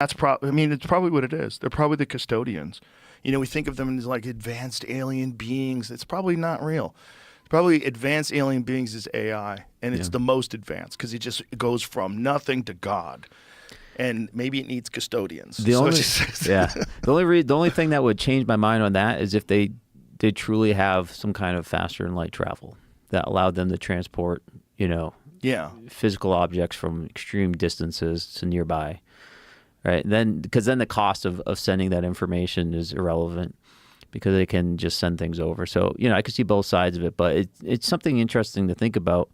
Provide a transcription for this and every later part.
I mean, it's probably what it is. They're probably the custodians. We think of them as like advanced alien beings. It's probably not real. Probably advanced alien beings is AI, and it's the most advanced because it goes from nothing to God. And maybe it needs custodians. The only thing that would change my mind on that is if they did truly have some kind of faster than light travel that allowed them to transport, physical objects from extreme distances to nearby, right? Because then the cost of sending that information is irrelevant because they can just send things over. So, I could see both sides of it, but it's something interesting to think about.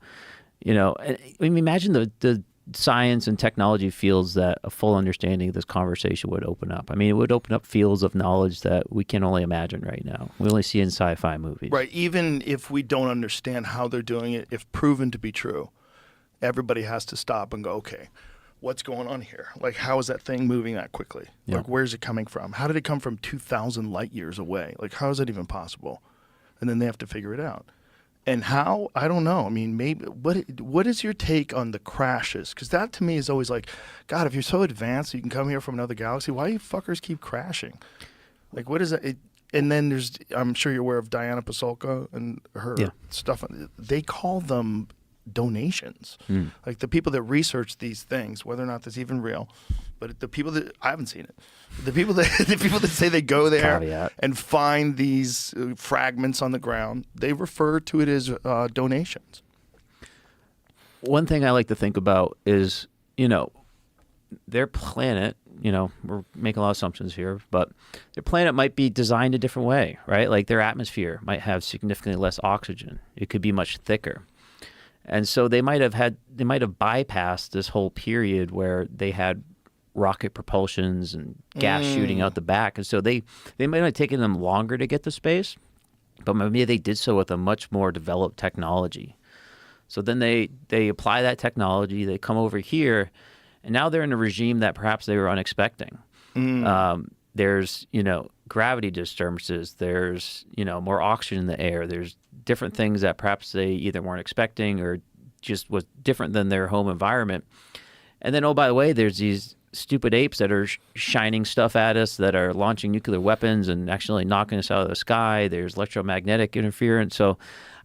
I mean, imagine the science and technology fields that a full understanding of this conversation would open up. I mean, it would open up fields of knowledge that we can only imagine right now. We only see in sci-fi movies. Right. Even if we don't understand how they're doing it, if proven to be true, everybody has to stop and go, okay, what's going on here? Like, how is that thing moving that quickly? Yeah. Like, where's it coming from? How did it come from 2,000 light years away? Like, how is that even possible? And then they have to figure it out. And how? I don't know. I mean, maybe what is your take on the crashes? Because that to me is always like, God, if you're so advanced, you can come here from another galaxy. Why do you fuckers keep crashing? Like, what is that? And then I'm sure you're aware of Diana Pasulka and her stuff. They call them donations. Like the people that research these things, whether or not that's even real, but the people that I haven't seen it, the people that say they go there Caveat. and find these fragments on the ground, they refer to it as donations. One thing I like to think about is, their planet, we're making a lot of assumptions here, but their planet might be designed a different way, right? Like their atmosphere might have significantly less oxygen. It could be much thicker. And so they might have bypassed this whole period where they had rocket propulsions and gas shooting out the back. And so they might have taken them longer to get to space, but maybe they did so with a much more developed technology. So then they apply that technology, they come over here, and now they're in a regime that perhaps they were unexpecting. There's, gravity disturbances, there's, more oxygen in the air, there's different things that perhaps they either weren't expecting or just was different than their home environment. And then, oh, by the way, there's these stupid apes that are shining stuff at us, that are launching nuclear weapons and actually knocking us out of the sky. There's electromagnetic interference. So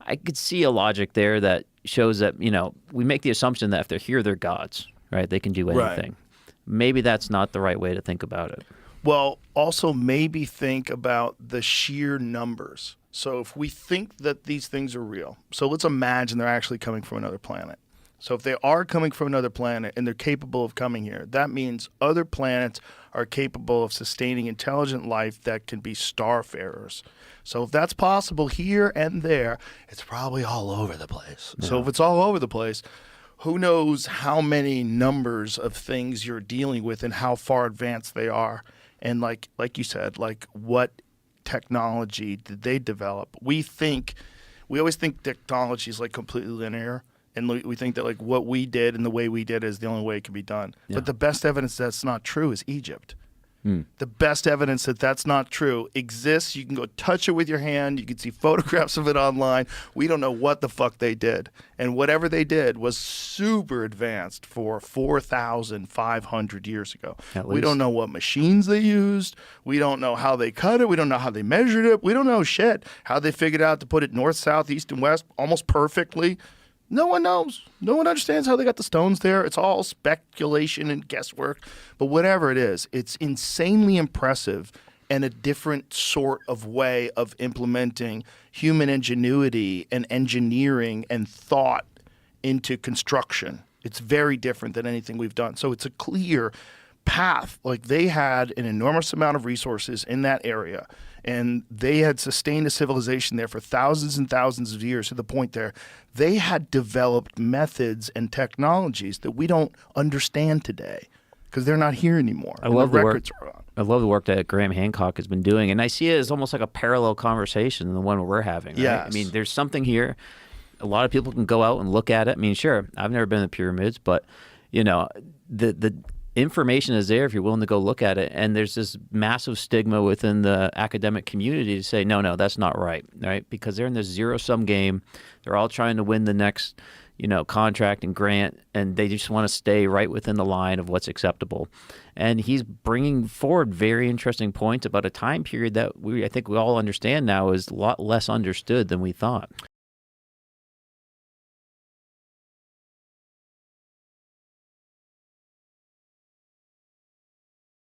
I could see a logic there that shows that, we make the assumption that if they're here, they're gods, right? They can do anything. Right. Maybe that's not the right way to think about it. Well, also maybe think about the sheer numbers. So if we think that these things are real, so let's imagine they're actually coming from another planet. So if they are coming from another planet and they're capable of coming here, that means other planets are capable of sustaining intelligent life that can be starfarers. So if that's possible here and there, it's probably all over the place. Yeah. So if it's all over the place, who knows how many numbers of things you're dealing with and how far advanced they are. And like you said, like what technology did they develop? We always think technology is like completely linear. And we think that like what we did and the way we did is the only way it can be done. Yeah. But the best evidence that's not true is Egypt. The best evidence that that's not true exists. You can go touch it with your hand. You can see photographs of it online. We don't know what the fuck they did. And whatever they did was super advanced for 4,500 years ago. We don't know what machines they used. We don't know how they cut it. We don't know how they measured it. We don't know shit. How they figured out to put it north, south, east, and west almost perfectly. No one knows. No one understands how they got the stones there. It's all speculation and guesswork. But whatever it is, it's insanely impressive and a different sort of way of implementing human ingenuity and engineering and thought into construction. It's very different than anything we've done. So it's a clear path. Like they had an enormous amount of resources in that area. And they had sustained a civilization there for thousands and thousands of years to the point there they had developed methods and technologies that we don't understand today because they're not here anymore. I love the work that Graham Hancock has been doing, and I see it as almost like a parallel conversation than the one we're having. Right? Yes. I mean, there's something here. A lot of people can go out and look at it. I mean, sure, I've never been in the pyramids, but the information is there if you're willing to go look at it. And there's this massive stigma within the academic community to say, no, that's not right, right? Because they're in this zero-sum game. They're all trying to win the next, contract and grant, and they just want to stay right within the line of what's acceptable. And he's bringing forward very interesting points about a time period that I think we all understand now is a lot less understood than we thought.